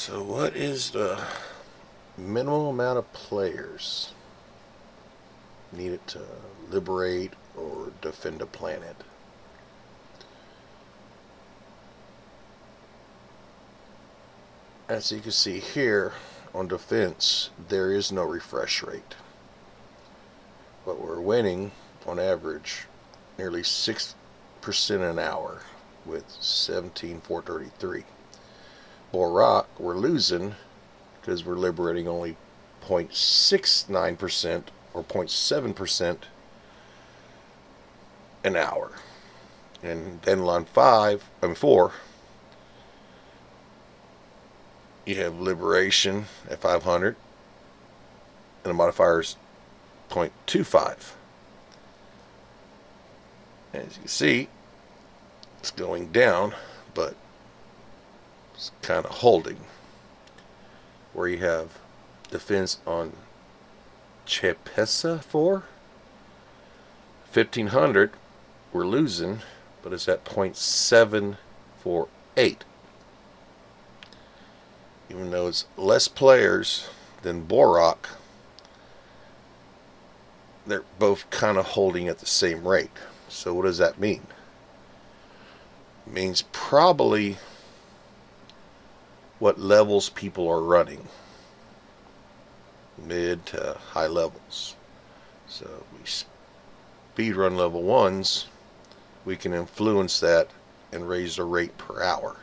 So what is the minimum amount of players needed to liberate or defend a planet? As you can see here on defense, there is no refresh rate. But we're winning on average nearly 6% an hour with 17,433. Borak, we're losing because we're liberating only 0.69% or 0.7% an hour. And then line 4, you have liberation at 500, and the modifier is 0.25. As you can see, it's going down, but it's kind of holding. Where you have defense on Chepesa for 1500, we're losing, but it's at 0.748. Even though it's less players than Borak, they're both kind of holding at the same rate. So what does that mean? It means probably what levels people are running. Mid to high levels. So we speed run level 1s, we can influence that and raise the rate per hour.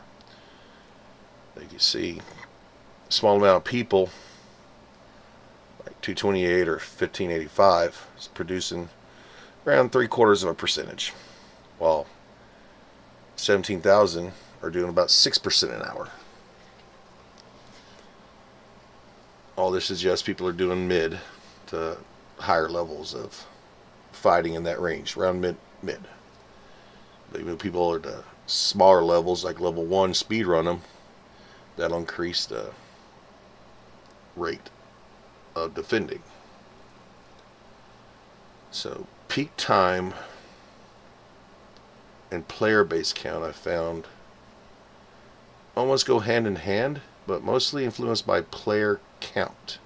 Like you see, a small amount of people, like 228 or 1585, is producing around 0.75%, while 17,000 are doing about 6% an hour. All this suggests people are doing mid to higher levels of fighting in that range, around mid. But even people are to smaller levels, like level 1, speed run them, that'll increase the rate of defending. So peak time and player base count, I found, almost go hand in hand, but mostly influenced by player count.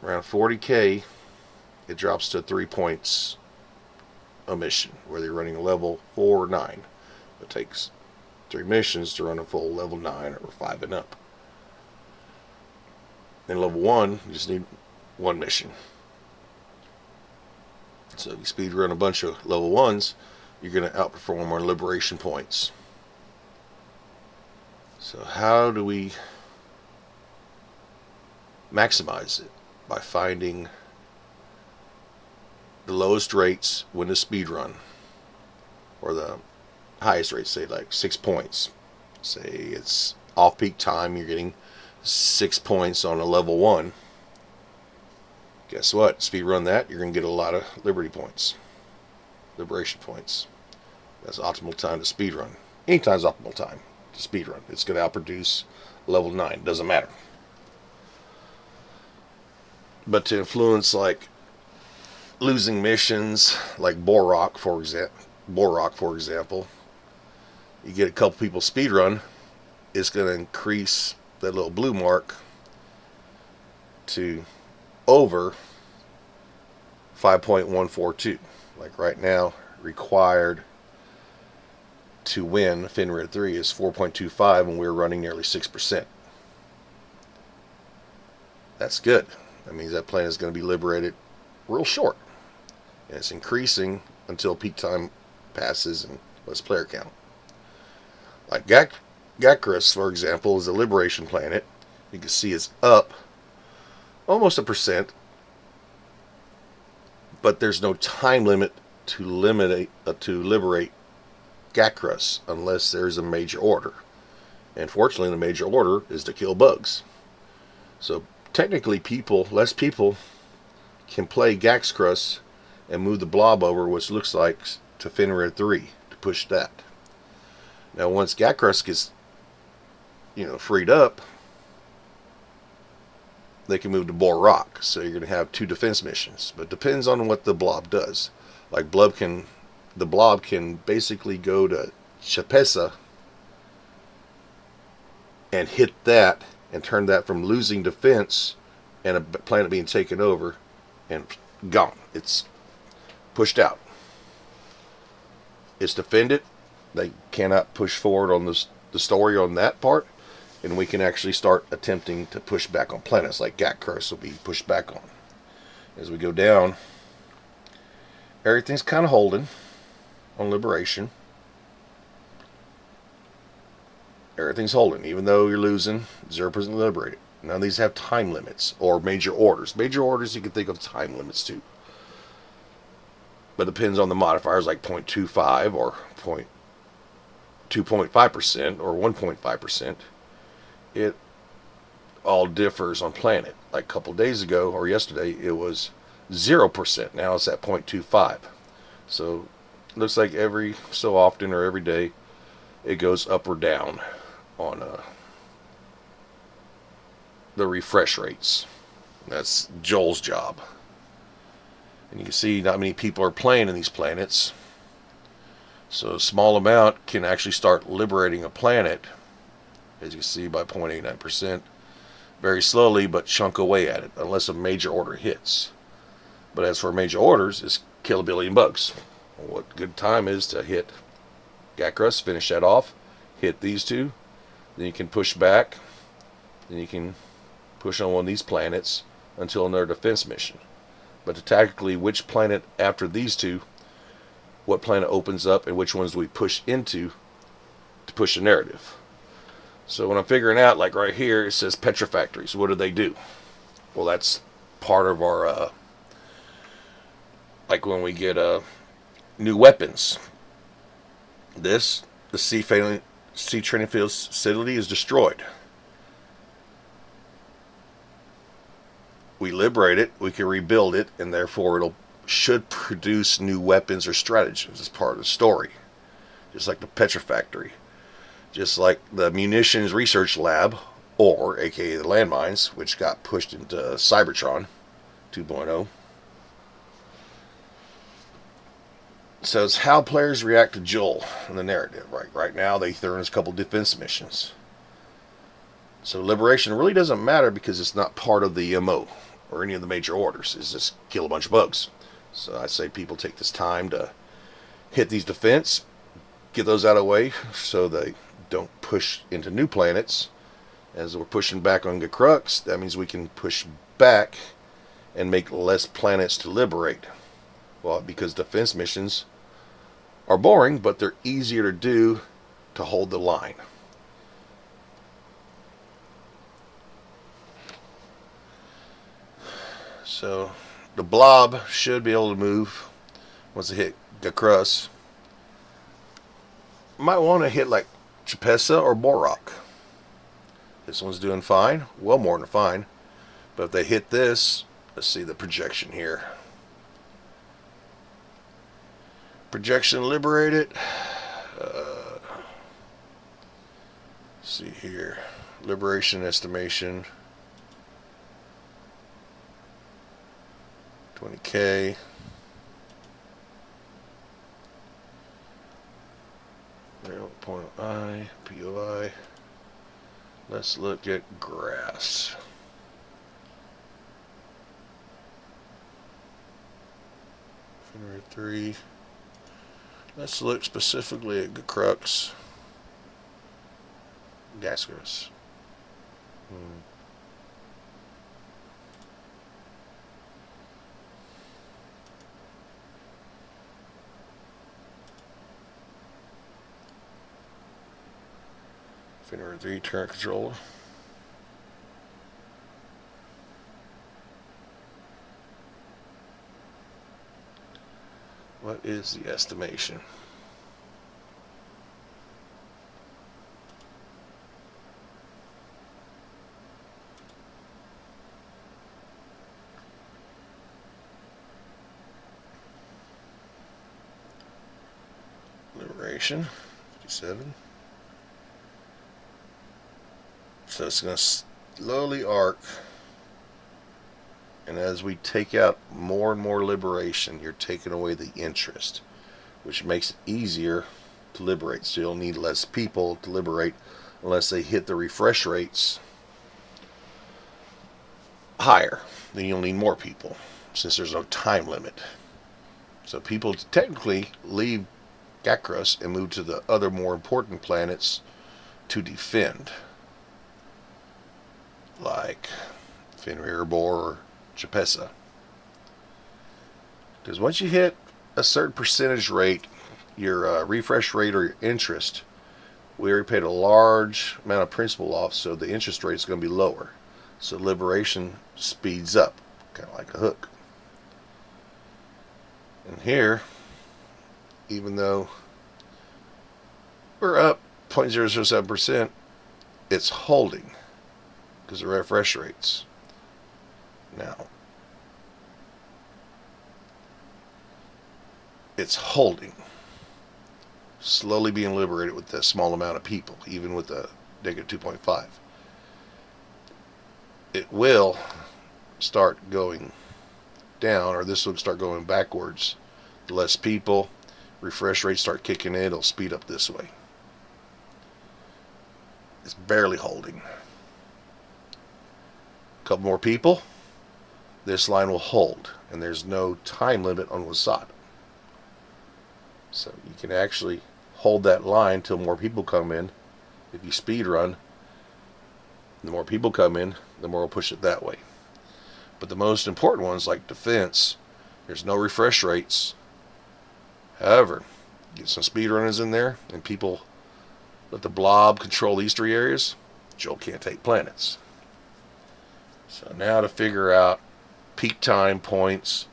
Around 40k, it drops to 3 points a mission, whether you're running level 4 or 9. It takes 3 missions to run a full level 9 or 5 and up. In level 1, you just need 1 mission. So if you speed run a bunch of level 1s, you're going to outperform on liberation points. So how do we maximize it? By finding the lowest rates when the speed run, or the highest rates, say like 6 points. Say it's off peak time, you're getting 6 points on a level 1. Guess what? Speed run that, you're going to get a lot of liberation points. That's optimal time to speed run. Anytime's optimal time to speed run. It's going to outproduce level 9. Doesn't matter. But to influence, like losing missions, like Borak for example, you get a couple people speed run, it's going to increase that little blue mark to over 5.142. Like right now, required to win Fenrir 3 is 4.25, and we're running nearly 6%. That's good. That means that planet is going to be liberated real short. And it's increasing until peak time passes and less player count. Like Gakris, for example, is a liberation planet. You can see it's up almost 1%, but there's no time limit to liberate Gakris unless there's a major order. And fortunately, the major order is to kill bugs. So technically, less people can play Gakris and move the blob over, which looks like to Fenrir 3 to push that. Now, once Gakris gets, freed up, they can move to Borak. So you're going to have 2 defense missions, but it depends on what the blob does. Like the blob can basically go to Chepesa and hit that and turn that from losing defense and a planet being taken over and gone. It's pushed out. It's defended. They cannot push forward on the story on that part, and we can actually start attempting to push back on planets like Gatcrus will be pushed back on. As we go down, everything's kind of holding on liberation. Everything's holding, even though you're losing 0% liberated. None of these have time limits or major orders. Major orders you can think of time limits too. But it depends on the modifiers like 0.25 or 2.5% or 1.5%. It all differs on planet. Like a couple days ago or yesterday, it was 0%. Now it's at 0.25. So it looks like every so often or every day it goes up or down on the refresh rates. That's Joel's job. And you can see not many people are playing in these planets. So a small amount can actually start liberating a planet, as you can see, by 0.89%. Very slowly, but chunk away at it, unless a major order hits. But as for major orders, it's kill a billion bugs. What good time is to hit Gatcrus, finish that off, hit these two, then you can push back, then you can push on one of these planets until another defense mission. But to tactically, which planet after these two, what planet opens up, and which ones do we push into to push the narrative. So when I'm figuring out, like right here, it says petrifactories. What do they do? Well, that's part of our, like when we get new weapons. The sea training facility is destroyed. We liberate it, we can rebuild it, and therefore it should produce new weapons or strategies as part of the story. Just like the petrifactory. Just like the munitions research lab, or aka the landmines, which got pushed into Cybertron 2.0. So it's how players react to Joel in the narrative. Right now they throw in a couple defense missions. So liberation really doesn't matter because it's not part of the MO or any of the major orders. It's just kill a bunch of bugs. So I say people take this time to hit these defense, get those out of the way so they don't push into new planets. As we're pushing back on Gatcrus, that means we can push back and make less planets to liberate. Well, because defense missions are boring, but they're easier to do to hold the line. So the blob should be able to move once it hit Gatcrus. Might want to hit like Chapessa or Borok. This one's doing fine, well more than fine. But if they hit this, let's see the projection here. Projection liberated. See here, liberation estimation. 20K. Point I, POI. Let's look at grass. February 3. Let's look specifically at Gatcrus. Gatcrus. February 3 turret controller. What is the estimation? Liberation 57. So it's going to slowly arc, and as we take out more and more liberation, you're taking away the interest, which makes it easier to liberate. So you'll need less people to liberate unless they hit the refresh rates higher. Then you'll need more people, since there's no time limit. So people technically leave Gakros and move to the other more important planets to defend, like Fenrir, or Chapessa. Because once you hit a certain percentage rate, your refresh rate or your interest, we already paid a large amount of principal off, so the interest rate is going to be lower. So liberation speeds up, kind of like a hook. And here, even though we're up 0.007%, it's holding because of refresh rates. Now, it's holding, slowly being liberated with that small amount of people, even with the negative 2.5. It will start going down, or this will start going backwards. The less people, refresh rates start kicking in, it'll speed up this way. It's barely holding. A couple more people, this line will hold, and there's no time limit on Wasat. So you can actually hold that line till more people come in. If you speed run, the more people come in, the more we'll push it that way. But the most important ones, like defense, there's no refresh rates. However, get some speed runners in there, and people let the blob control these three areas, Joel can't take planets. So now to figure out peak time points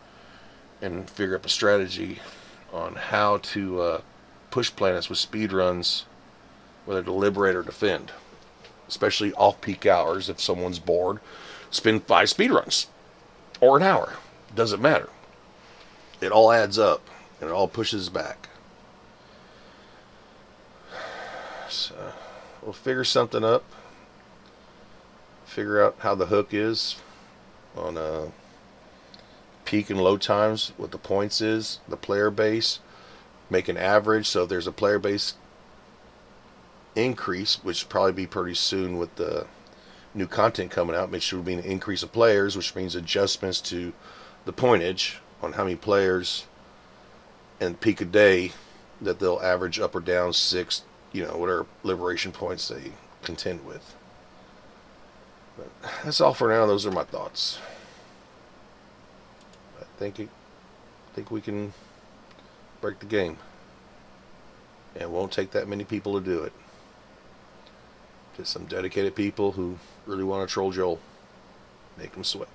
and figure up a strategy on how to push planets with speed runs, whether to liberate or defend, especially off-peak hours. If someone's bored, spin 5 speed runs or an hour. Doesn't matter. It all adds up and it all pushes back. So we'll figure something up. Figure out how the hook is on peak and low times, what the points is, the player base, make an average. So if there's a player base increase, which will probably be pretty soon with the new content coming out, make sure will be an increase of players, which means adjustments to the pointage on how many players and peak a day, that they'll average up or down 6, whatever liberation points they contend with. But that's all for now. Those are my thoughts. I think we can break the game. And it won't take that many people to do it. Just some dedicated people who really want to troll Joel. Make them sweat.